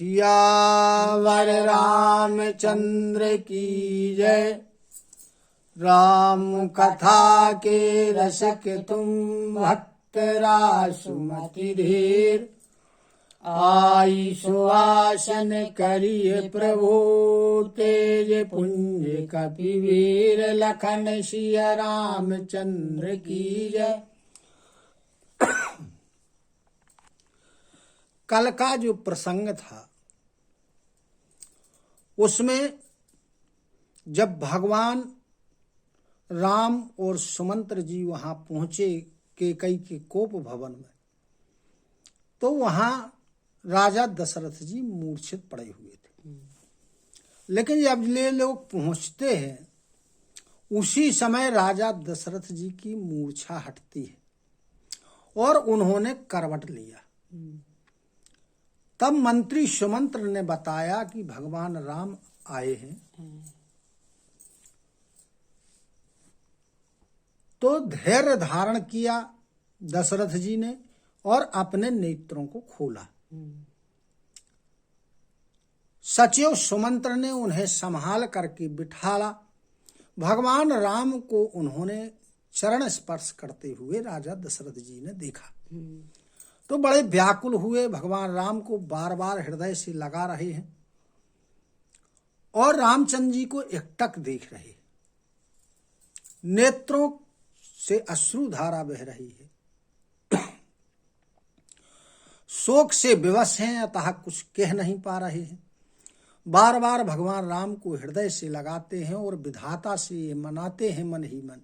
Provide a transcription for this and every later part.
सियावर रामचंद्र की जय। राम कथा के रसक तुम भक्त रासुमति धीर। आई सुआसन करिय प्रभु तेज पुंज कपिवीर। लखन सिया रामचंद्र की जय। कल का जो प्रसंग था उसमें जब भगवान राम और सुमंत्र जी वहां पहुंचे कैकई के कोप भवन में, तो वहां राजा दशरथ जी मूर्छित पड़े हुए थे। लेकिन जब ये लोग पहुंचते हैं उसी समय राजा दशरथ जी की मूर्छा हटती है और उन्होंने करवट लिया। तब मंत्री सुमंत्र ने बताया कि भगवान राम आए हैं। तो धैर्य धारण किया दशरथ जी ने और अपने नेत्रों को खोला। सचिव सुमंत्र ने उन्हें संभाल करके बिठाला। भगवान राम को उन्होंने चरण स्पर्श करते हुए राजा दशरथ जी ने देखा तो बड़े व्याकुल हुए। भगवान राम को बार बार हृदय से लगा रहे हैं और रामचंद्र जी को एकटक देख रहे। नेत्रों से अश्रु धारा बह रही है। शोक से विवश हैं, अतः कुछ कह नहीं पा रहे हैं। बार बार भगवान राम को हृदय से लगाते हैं और विधाता से ये मनाते हैं मन ही मन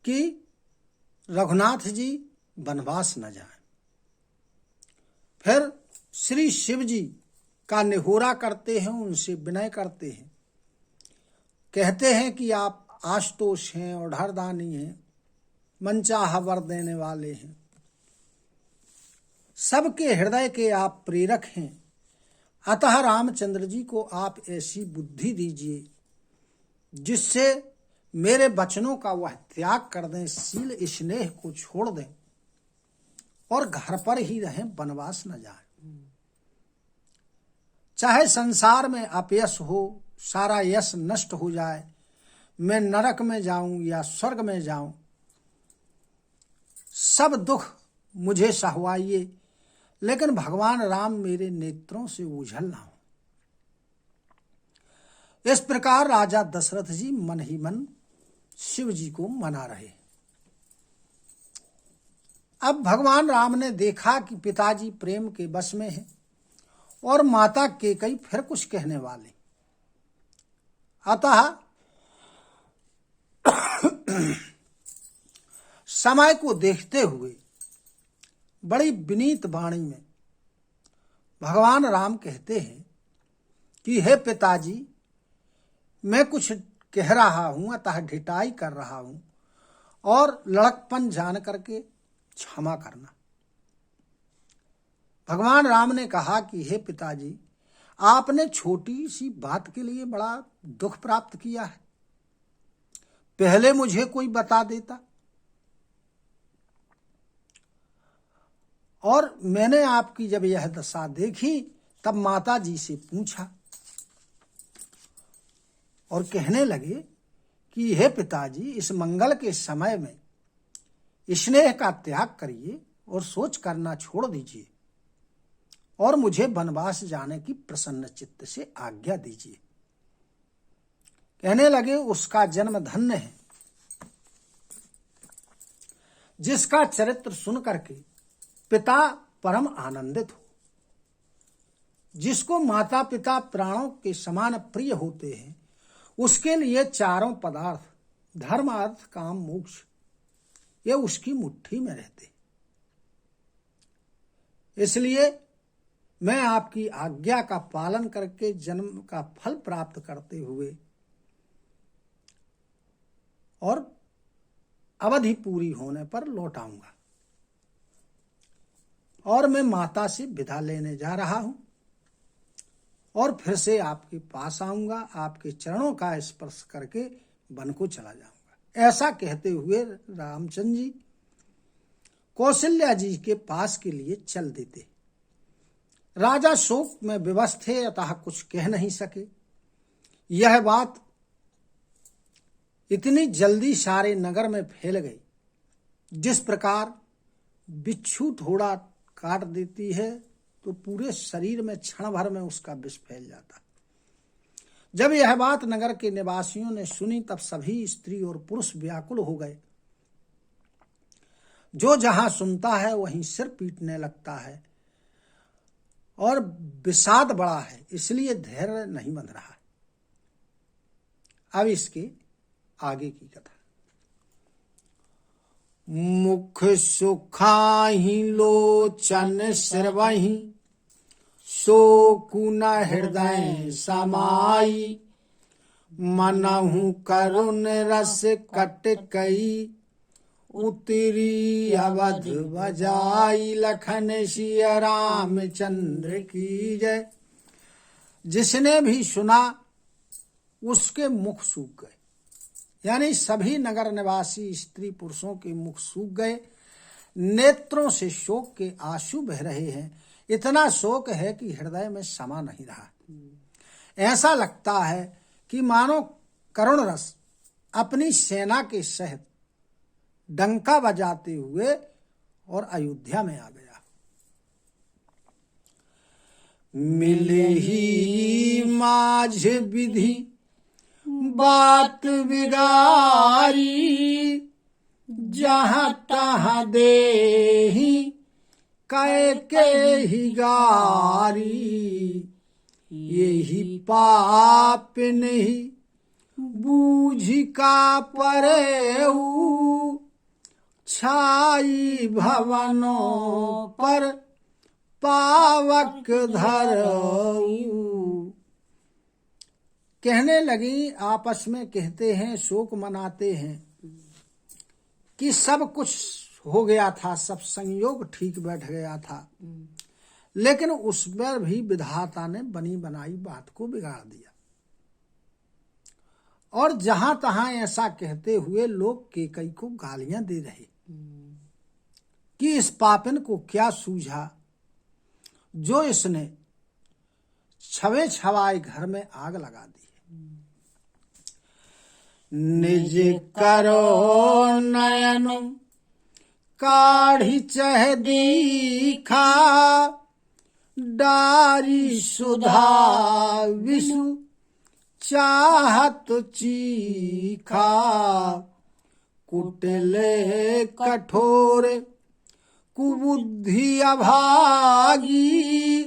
कि रघुनाथ जी वनवास न जाए। फिर श्री शिव जी का निहोरा करते हैं, उनसे विनय करते हैं। कहते हैं कि आप आशुतोष हैं और ढरदानी हैं, मनचाहा वर देने वाले हैं, सबके हृदय के आप प्रेरक हैं। अतः रामचंद्र जी को आप ऐसी बुद्धि दीजिए जिससे मेरे वचनों का वह त्याग कर दें, शील स्नेह को छोड़ दें और घर पर ही रहें, वनवास न जाए। चाहे संसार में अपयश हो, सारा यश नष्ट हो जाए, मैं नरक में जाऊं या स्वर्ग में जाऊं, सब दुख मुझे सहवाइए, लेकिन भगवान राम मेरे नेत्रों से ओझल ना हो। इस प्रकार राजा दशरथ जी मन ही मन शिव जी को मना रहे। अब भगवान राम ने देखा कि पिताजी प्रेम के बस में हैं और माता कैकई फिर कुछ कहने वाले, अतः समय को देखते हुए बड़ी विनीत वाणी में भगवान राम कहते हैं कि हे पिताजी, मैं कुछ कह रहा हूं, अतः ढिठाई कर रहा हूं और लड़कपन जान करके क्षमा करना। भगवान राम ने कहा कि हे पिताजी, आपने छोटी सी बात के लिए बड़ा दुख प्राप्त किया है, पहले मुझे कोई बता देता और मैंने आपकी जब यह दशा देखी तब माता जी से पूछा और कहने लगे कि हे पिताजी, इस मंगल के समय में स्नेह का त्याग करिए और सोच करना छोड़ दीजिए और मुझे वनवास जाने की प्रसन्न चित्त से आज्ञा दीजिए। कहने लगे, उसका जन्म धन्य है जिसका चरित्र सुन करके पिता परम आनंदित हो, जिसको माता पिता प्राणों के समान प्रिय होते हैं, उसके लिए चारों पदार्थ धर्म अर्थ काम मोक्ष ये उसकी मुट्ठी में रहते। इसलिए मैं आपकी आज्ञा का पालन करके जन्म का फल प्राप्त करते हुए और अवधि पूरी होने पर लौट आऊंगा और मैं माता से विदा लेने जा रहा हूं और फिर से आपके पास आऊंगा, आपके चरणों का स्पर्श करके वन को चला जाऊंगा। ऐसा कहते हुए रामचंद्र जी कौशल्या जी के पास के लिए चल देते। राजा शोक में विवश थे, अतः कुछ कह नहीं सके। यह बात इतनी जल्दी सारे नगर में फैल गई, जिस प्रकार बिच्छू थोड़ा काट देती है तो पूरे शरीर में क्षण भर में उसका विष फैल जाता। जब यह बात नगर के निवासियों ने सुनी, तब सभी स्त्री और पुरुष व्याकुल हो गए। जो जहां सुनता है वहीं सिर पीटने लगता है और विषाद बड़ा है, इसलिए धैर्य नहीं बंध रहा है। अब इसके आगे की कथा। मुख सुखाहि लोचन सिरवहि, शोकु न हृदय समाई। मनहु करुण रस कट कई, उतरी अवध बजाई। लखन सिया रामचंद्र की जय। जिसने भी सुना उसके मुख सूख गए, यानी सभी नगर निवासी स्त्री पुरुषों के मुख सूख गए। नेत्रों से शोक के आंसू बह रहे हैं। इतना शोक है कि हृदय में समा नहीं रहा। ऐसा लगता है कि मानो करुण रस अपनी सेना के सहित डंका बजाते हुए और अयोध्या में आ गया। मिले ही माझ विधि बात बिगारी, जहाँ तहाँ देहि कै के ही गारी। यही पाप नहीं बूझी का परेऊ, छाई भवनों पर पावक धरऊ। कहने लगी, आपस में कहते हैं, शोक मनाते हैं कि सब कुछ हो गया था, सब संयोग ठीक बैठ गया था, लेकिन उस पर भी विधाता ने बनी बनाई बात को बिगाड़ दिया। और जहां तहां ऐसा कहते हुए लोग केकई को गालियां दे रहे कि इस पापिन को क्या सूझा जो इसने छवे छवाए घर में आग लगा दी। निज करो नयन काढ़ी चह दीखा, डारी सुधा विषु चाहत चीखा। कुटिले कठोर कुबुद्धि अभागी,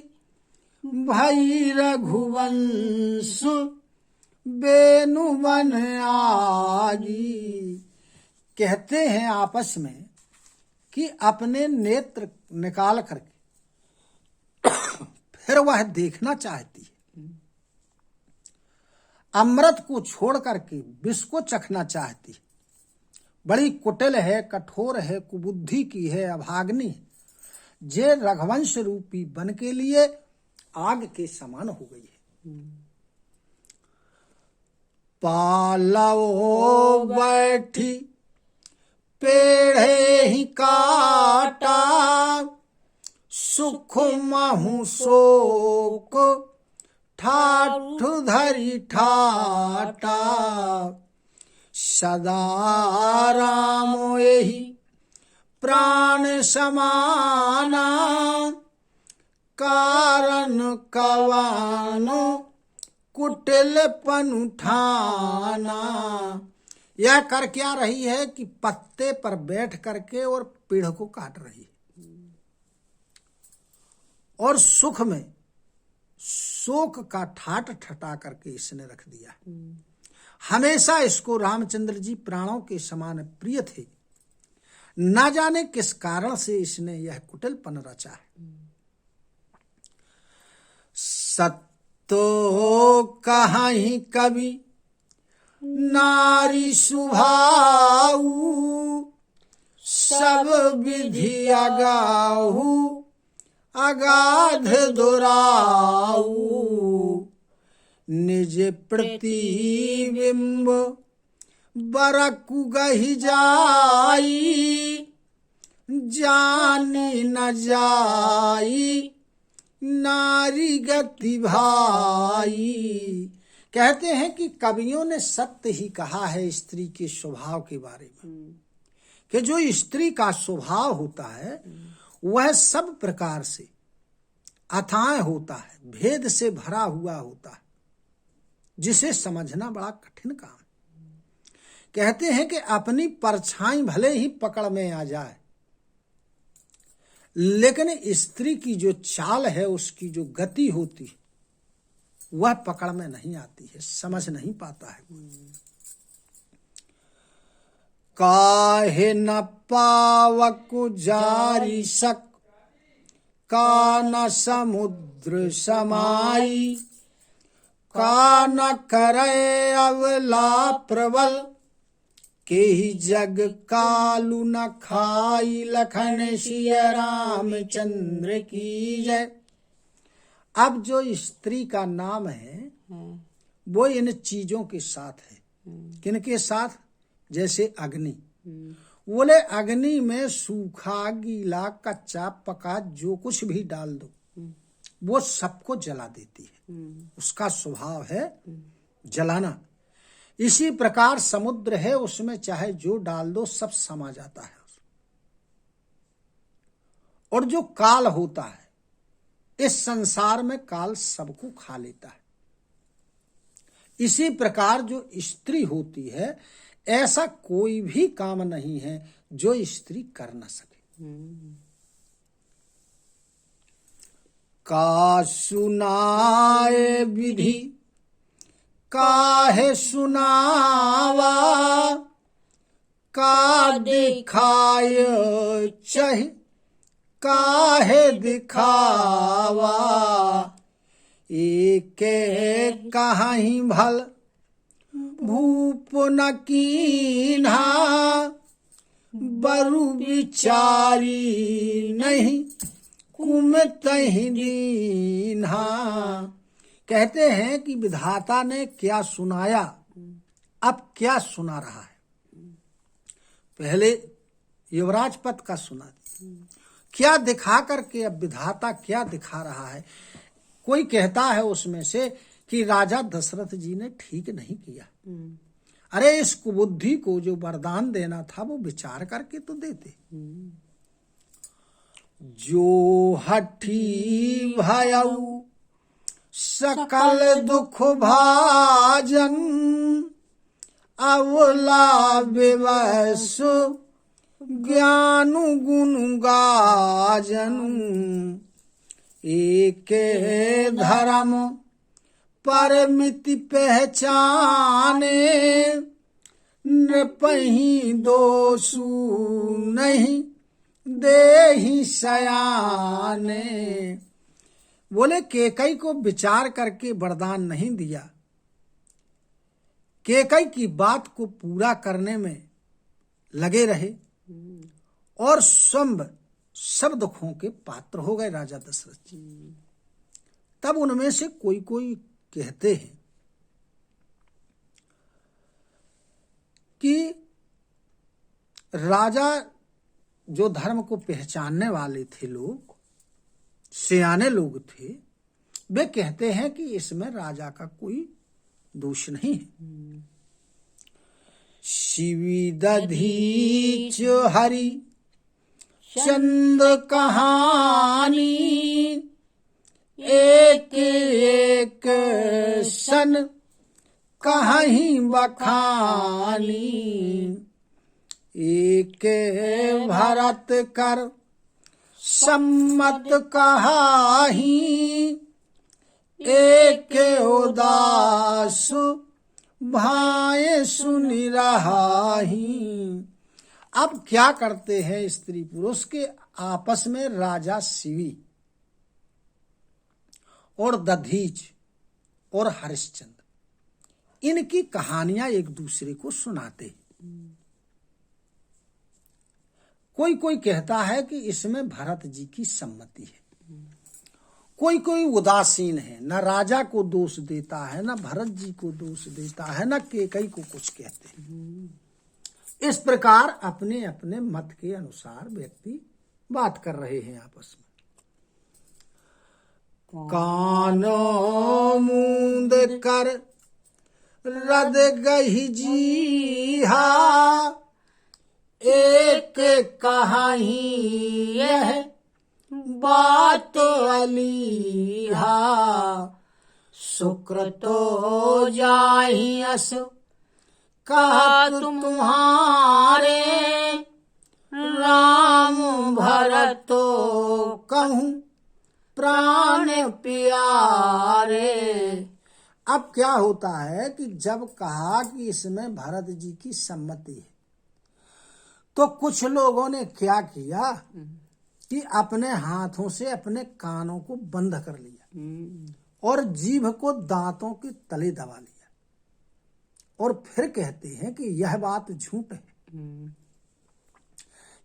भई रघुवंश बेनु बन आगी। कहते हैं आपस में कि अपने नेत्र निकाल करके फिर वह देखना चाहती है, अमृत को छोड़ करके विष को चखना चाहती है। बड़ी कुटिल है, कठोर है, कुबुद्धि की है, अभाग्नि है। जे रघुवंश रूपी बन के लिए आग के समान हो गई है। पालवो बैठी पेड़े ही काटा, सुख महु शोक ठाठ धरी ठाटा। सदा राम एहि प्राण समाना, कारण कवानो कुटिल पन उठाना। यह कर क्या रही है कि पत्ते पर बैठ करके और पेड़ को काट रही है, और सुख में शोक का ठाट ठटा करके इसने रख दिया। हमेशा इसको रामचंद्र जी प्राणों के समान प्रिय थे, ना जाने किस कारण से इसने यह कुटिलपन रचा है। सत्तो कहीं कवि नारी सुभाऊ, सब विधि अगाहू अगाध दुराऊ। निज प्रतिबिंब बरकु गहि जाई, जानी न जाई नारी गति भाई। कहते हैं कि कवियों ने सत्य ही कहा है स्त्री के स्वभाव के बारे में, कि जो स्त्री का स्वभाव होता है वह सब प्रकार से अथाह होता है, भेद से भरा हुआ होता है, जिसे समझना बड़ा कठिन काम। कहते हैं कि अपनी परछाई भले ही पकड़ में आ जाए, लेकिन स्त्री की जो चाल है, उसकी जो गति होती है, वह पकड़ में नहीं आती है, समझ नहीं पाता है। काहे न पावक जारी सक, का न समुद्र समाई, का न करे अवला प्रबल, के ही जग कालू न खाई, लखन सिया रामचंद्र की जय। अब जो स्त्री का नाम है वो इन चीजों के साथ है। किनके साथ? जैसे अग्नि। बोले अग्नि में सूखा, गीला, कच्चा, पका जो कुछ भी डाल दो वो सबको जला देती है, उसका स्वभाव है जलाना। इसी प्रकार समुद्र है, उसमें चाहे जो डाल दो सब समा जाता है। और जो काल होता है, इस संसार में काल सबको खा लेता है। इसी प्रकार जो स्त्री होती है, ऐसा कोई भी काम नहीं है जो स्त्री कर न सके। का सुनाए विधि काहे सुनावा, का दिखाय चह काहे दिखावा, एके कहीं भल भूप न कीन्हा, बरु विचारी नहीं कुमतहि दीन्हा। कहते हैं कि विधाता ने क्या सुनाया, अब क्या सुना रहा है। पहले युवराज पद का सुना, क्या दिखा करके अब विधाता क्या दिखा रहा है। कोई कहता है उसमें से कि राजा दशरथ जी ने ठीक नहीं किया। अरे इस कुबुद्धि को जो वरदान देना था वो विचार करके तो देते। जो हठी भयऊ सकल दुख भाजन, अवला विवश ज्ञानु गुण गाजनु, एके धर्म परमिति पहचाने, नृपहि दोषु नहीं देहि सयाने। बोले केकई को विचार करके वरदान नहीं दिया, केकई की बात को पूरा करने में लगे रहे और सब दुखों के पात्र हो गए राजा दशरथ जी। तब उनमें से कोई कोई कहते हैं कि राजा जो धर्म को पहचानने वाले थे लोग, सियाने लोग थे, वे कहते हैं कि इसमें राजा का कोई दोष नहीं है। शिवी दधीच हरि चंद कहानी, एक एक सन कहीं बखानी, एक भरत कर सम्मत कहाही, एक उदास भाए सुनि रहाही। अब क्या करते हैं स्त्री पुरुष के आपस में? राजा शिवी और दधीच और हरिश्चंद्र, इनकी कहानियां एक दूसरे को सुनाते हैं। कोई कोई कहता है कि इसमें भरत जी की सम्मति है, कोई कोई उदासीन है, न राजा को दोष देता है, न भरत जी को दोष देता है, न केकई को कुछ कहते हैं। इस प्रकार अपने अपने मत के अनुसार व्यक्ति बात कर रहे हैं आपस में। कानो मूंद कर रद गही जीहा, एक कहाही यह बात अलीहा, शुक्र तो जाहि अस कहत तुम्हारे, राम भरतो कहूँ प्राण प्यारे। अब क्या होता है कि जब कहा कि इसमें भरत जी की सम्मति है, तो कुछ लोगों ने क्या किया कि अपने हाथों से अपने कानों को बंद कर लिया और जीभ को दांतों के तले दबा लिया, और फिर कहते हैं कि यह बात झूठ है।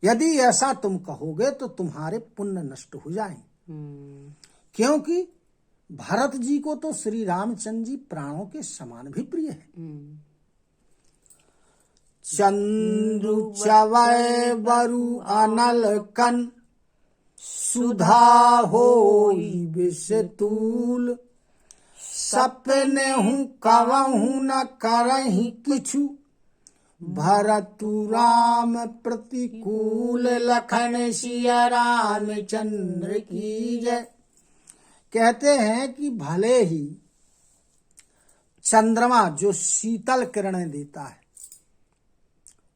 यदि ऐसा तुम कहोगे तो तुम्हारे पुण्य नष्ट हो जाएंगे, क्योंकि भरत जी को तो श्री रामचंद्र जी प्राणों के समान भी प्रिय है। चंद्रु चवय बरु अनल कन, सुधा होई विषतूल, सपने हूँ कवहूँ न करही किछु, भरतु राम प्रतिकूल, लखन सिया रामचंद्र की जय। कहते हैं कि भले ही चंद्रमा जो शीतल किरणें देता है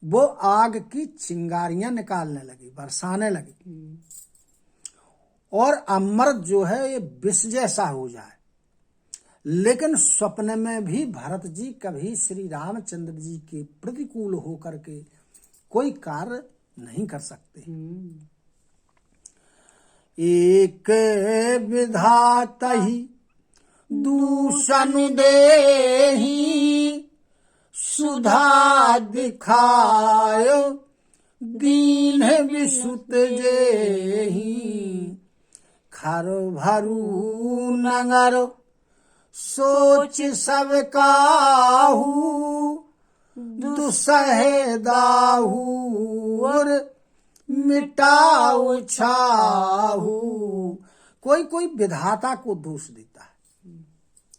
वो आग की चिंगारियां निकालने लगी, बरसाने लगी, और अमृत जो है ये विष जैसा हो जाए, लेकिन स्वप्न में भी भरत जी कभी श्री रामचंद्र जी के प्रतिकूल होकर के कोई कार्य नहीं कर सकते। एक विधाता ही दूषण देही, सुधा दिखायो दीन विसुत जेही, खरो भरू नगर सोच सब काहू, दुसहे दाहू और मिटाओ छाहू। कोई कोई विधाता को दोष देता है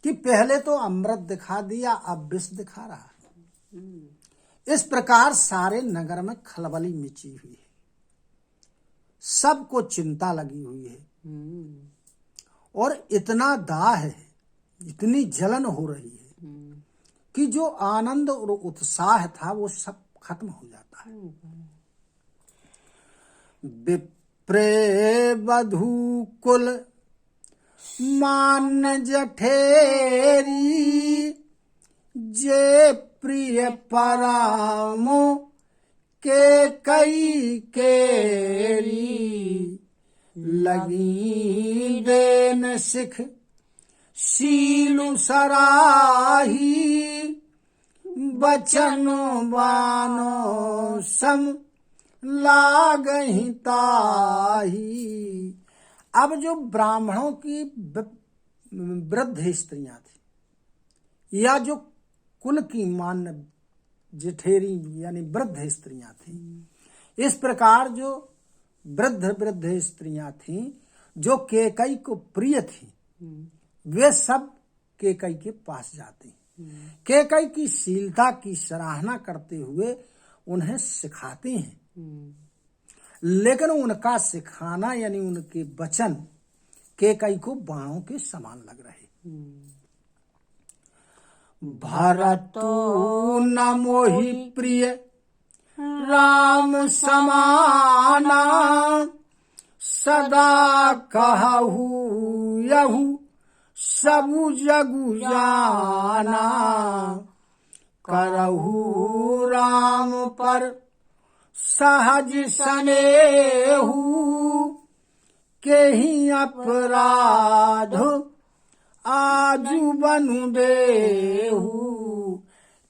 कि पहले तो अमृत दिखा दिया, अब विष दिखा रहा है। इस प्रकार सारे नगर में खलबली मची हुई है, सबको चिंता लगी हुई है, और इतना दाह है, इतनी जलन हो रही है कि जो आनंद और उत्साह था वो सब खत्म हो जाता है। विप्रे बधू कुल मान जठेरी, जे प्रिय परामो के कई केरी, लगी देन सिख शीलु सराही, बचनो बानो सम लागहि ताही। अब जो ब्राह्मणों की वृद्ध स्त्रियां थी, या जो कुल की मान्य जेठेरी यानी वृद्ध स्त्रियां थी, इस प्रकार जो वृद्ध स्त्रियां थी जो केकई को प्रिय थी, वे सब केकई के पास जाती, केकई की शीलता की सराहना करते हुए उन्हें सिखाती हैं, लेकिन उनका सिखाना यानी उनके वचन केकई को बाणों के समान लग रहे। भरतु न मोहि प्रिय राम समाना, सदा कहू यहू सबु जगु जाना, करहु राम पर सहज सनेहू, केहि अपराध आजू बनु देहू।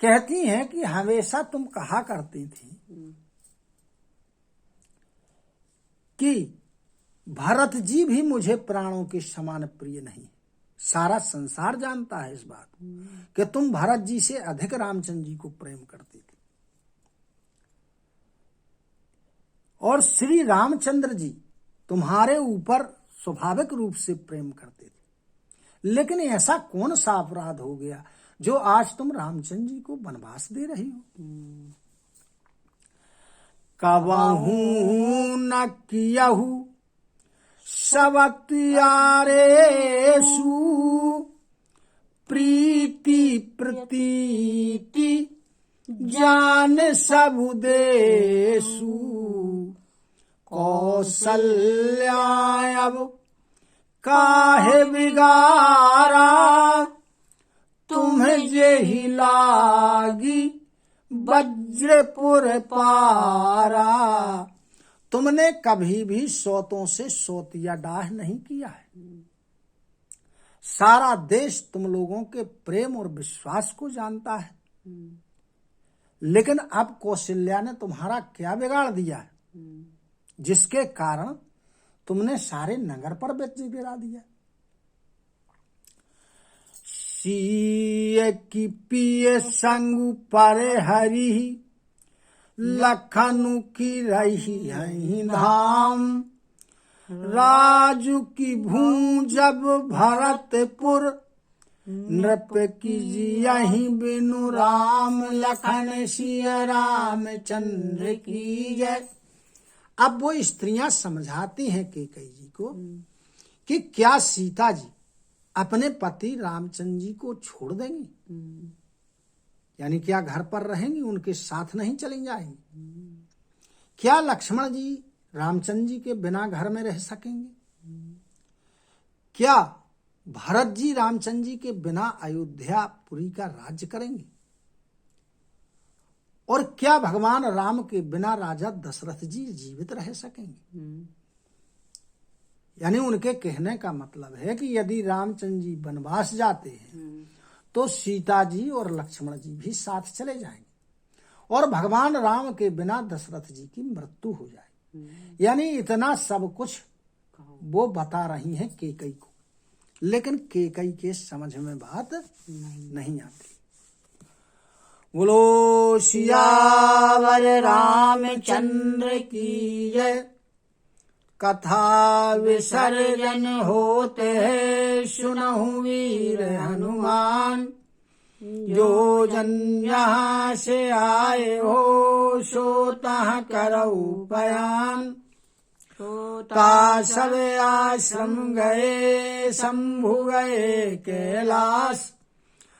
कहती हैं कि हमेशा तुम कहा करती थी कि भरत जी भी मुझे प्राणों के समान प्रिय नहीं। सारा संसार जानता है इस बात कि तुम भरत जी से अधिक रामचंद्र जी को प्रेम करती थी, और श्री रामचंद्र जी तुम्हारे ऊपर स्वाभाविक रूप से प्रेम करते थे, लेकिन ऐसा कौन सा अपराध हो गया जो आज तुम रामचंद्र जी को वनवास दे रही हो? कबहू न कियहु सवत्यारेषु प्रीति प्रतीति जान सबु देशु कौशल्याय अब काहे बिगारा तुम्हें जेहि लागी वज्रपुर पारा। तुमने कभी भी सौतों से सौतिया डाह नहीं किया है। सारा देश तुम लोगों के प्रेम और विश्वास को जानता है, लेकिन अब कौशल्या ने तुम्हारा क्या बिगाड़ दिया है जिसके कारण तुमने सारे नगर पर बेच गिरा दिया। सीय की पिय संग पर हरि लखनु की रही है धाम राजू की भूं जब भरतपुर नृप की यही बिनु राम लखन सिय रामचंद्र की जय। अब वो स्त्रियां समझाती हैं कैकेयी जी को कि क्या सीता जी अपने पति रामचंद्र जी को छोड़ देंगी, यानी क्या घर पर रहेंगी, उनके साथ नहीं चली जाएंगी? क्या लक्ष्मण जी रामचंद्र जी के बिना घर में रह सकेंगे? क्या भरत जी रामचंद्र जी के बिना अयोध्यापुरी का राज्य करेंगे? और क्या भगवान राम के बिना राजा दशरथ जी जीवित रह सकेंगे? यानी उनके कहने का मतलब है कि यदि रामचंद्र जी वनवास जाते हैं तो सीता जी और लक्ष्मण जी भी साथ चले जाएंगे और भगवान राम के बिना दशरथ जी की मृत्यु हो जाएगी। यानी इतना सब कुछ वो बता रही हैं कैकेयी को, लेकिन कैकेयी के समझ में बात नहीं आती। बोलो सियावर रामचंद्र की जय। कथा विसर्जन होते है सुनहु वीर हनुमान। जो जन यहाँ से आए हो सो तहाँ करऊ बयान। ता सब आश्रम गए शंभु गए कैलाश।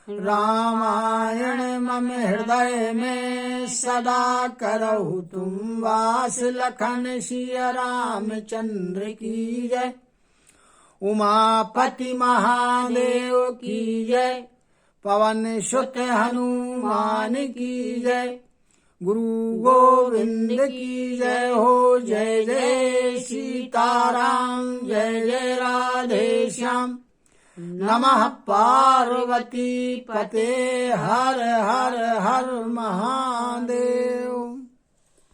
रामायण मम हृदय में सदा करहु तुम वास। लखन सिय रामचंद्र की जय। उमापति महादेव की जय। पवन सुत हनुमान की जय। गुरु गोविंद की जय हो। जय जय सीताराम जय जय राधे श्याम। नमः पार्वती पते हर हर हर महादेव।